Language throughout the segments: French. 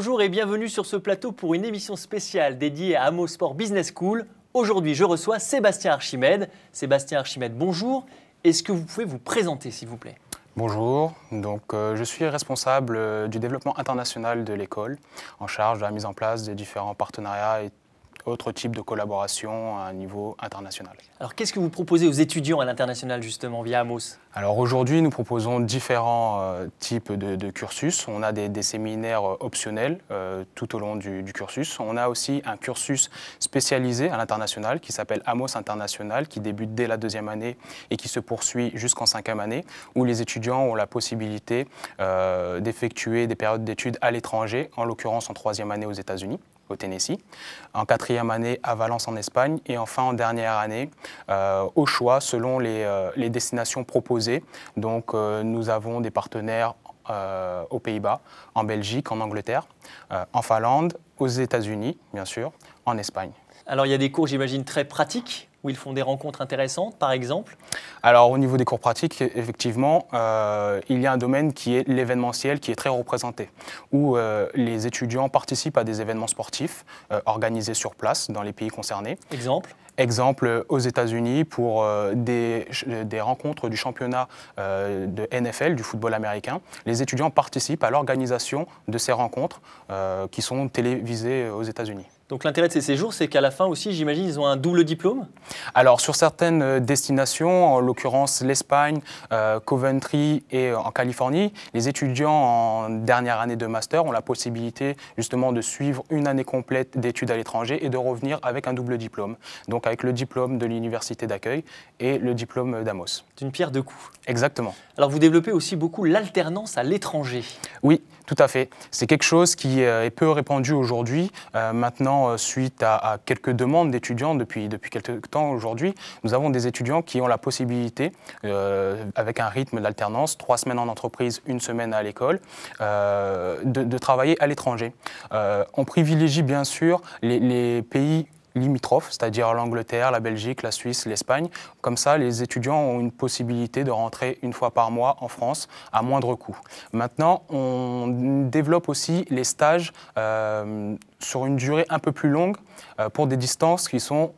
Bonjour et bienvenue sur ce plateau pour une émission spéciale dédiée à Amos Sport Business School. Aujourd'hui, je reçois Sébastien Archimède. Sébastien Archimède, bonjour. Est-ce que vous pouvez vous présenter, s'il vous plaît? Bonjour, je suis responsable du développement international de l'école, en charge de la mise en place des différents partenariats et autres types de collaboration à un niveau international. Alors, qu'est-ce que vous proposez aux étudiants à l'international, justement, via Amos? Alors aujourd'hui, nous proposons différents types de cursus. On a des séminaires optionnels tout au long du cursus. On a aussi un cursus spécialisé à l'international qui s'appelle Amos International, qui débute dès la 2e année et qui se poursuit jusqu'en 5e année, où les étudiants ont la possibilité d'effectuer des périodes d'études à l'étranger, en l'occurrence en 3e année aux États-Unis, au Tennessee, en 4e année à Valence en Espagne et enfin en dernière année au choix selon les destinations proposées. Donc nous avons des partenaires aux Pays-Bas, en Belgique, en Angleterre, en Finlande, aux États-Unis bien sûr, en Espagne. Alors il y a des cours, j'imagine, très pratiques où ils font des rencontres intéressantes, par exemple? Alors au niveau des cours pratiques, effectivement, il y a un domaine qui est l'événementiel, qui est très représenté, où les étudiants participent à des événements sportifs organisés sur place dans les pays concernés. Exemple? Exemple aux États-Unis pour des rencontres du championnat de NFL, du football américain. Les étudiants participent à l'organisation de ces rencontres qui sont télévisées aux États-Unis. Donc l'intérêt de ces séjours, c'est qu'à la fin aussi, j'imagine, ils ont un double diplôme? Alors sur certaines destinations, en l'occurrence l'Espagne, Coventry et en Californie, les étudiants en dernière année de master ont la possibilité justement de suivre une année complète d'études à l'étranger et de revenir avec un double diplôme. Donc avec le diplôme de l'université d'accueil et le diplôme d'Amos. C'est une pierre deux coups. Exactement. Alors vous développez aussi beaucoup l'alternance à l'étranger. Oui, tout à fait. C'est quelque chose qui est peu répandu aujourd'hui. Maintenant, suite à quelques demandes d'étudiants depuis quelques temps aujourd'hui, nous avons des étudiants qui ont la possibilité, avec un rythme d'alternance, 3 semaines en entreprise, 1 semaine à l'école, de travailler à l'étranger. On privilégie bien sûr les pays limitrophes, c'est-à-dire l'Angleterre, la Belgique, la Suisse, l'Espagne. Comme ça, les étudiants ont une possibilité de rentrer 1 fois par mois en France à moindre coût. Maintenant, on développe aussi les stages sur une durée un peu plus longue pour des distances qui sont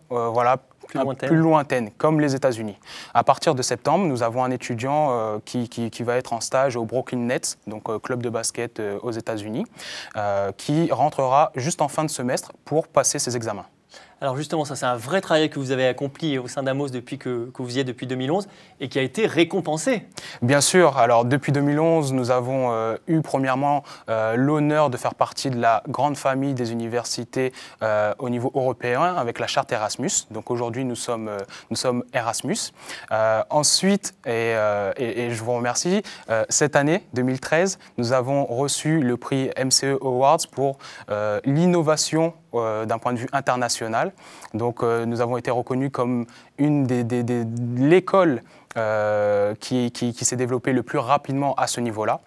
plus lointaines, comme les États-Unis. À partir de septembre, nous avons un étudiant qui va être en stage au Brooklyn Nets, donc club de basket aux États-Unis, qui rentrera juste en fin de semestre pour passer ses examens. Alors justement, ça c'est un vrai travail que vous avez accompli au sein d'Amos depuis que vous y êtes depuis 2011 et qui a été récompensé. Bien sûr, alors depuis 2011, nous avons eu premièrement l'honneur de faire partie de la grande famille des universités au niveau européen avec la charte Erasmus. Donc aujourd'hui, nous sommes Erasmus. Ensuite, et je vous remercie, cette année 2013, nous avons reçu le prix MCE Awards pour l'innovation d'un point de vue international. Donc nous avons été reconnus comme une l'école qui s'est développée le plus rapidement à ce niveau-là.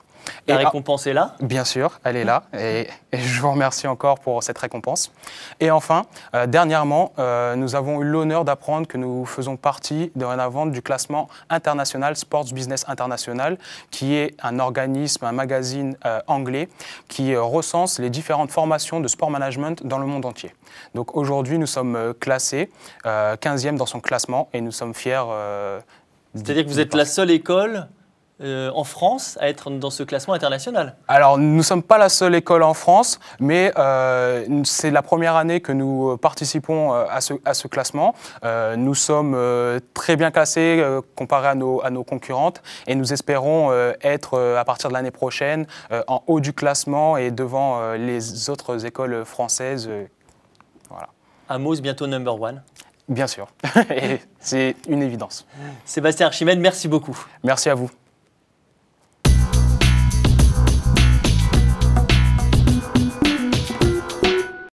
La récompense est là? Bien sûr, elle est là et je vous remercie encore pour cette récompense. Et enfin, dernièrement, nous avons eu l'honneur d'apprendre que nous faisons partie dorénavant du classement international Sports Business International, qui est un organisme, un magazine anglais qui recense les différentes formations de sport management dans le monde entier. Donc aujourd'hui, nous sommes classés 15e dans son classement et nous sommes fiers. C'est-à-dire que vous êtes la seule école en France à être dans ce classement international? Alors, nous ne sommes pas la seule école en France, mais c'est la première année que nous participons à ce classement. Nous sommes très bien classés comparé à nos concurrentes et nous espérons être, à partir de l'année prochaine, en haut du classement et devant les autres écoles françaises. Voilà. Amos, bientôt number 1. Bien sûr, c'est une évidence. Sébastien Archimède, merci beaucoup. Merci à vous.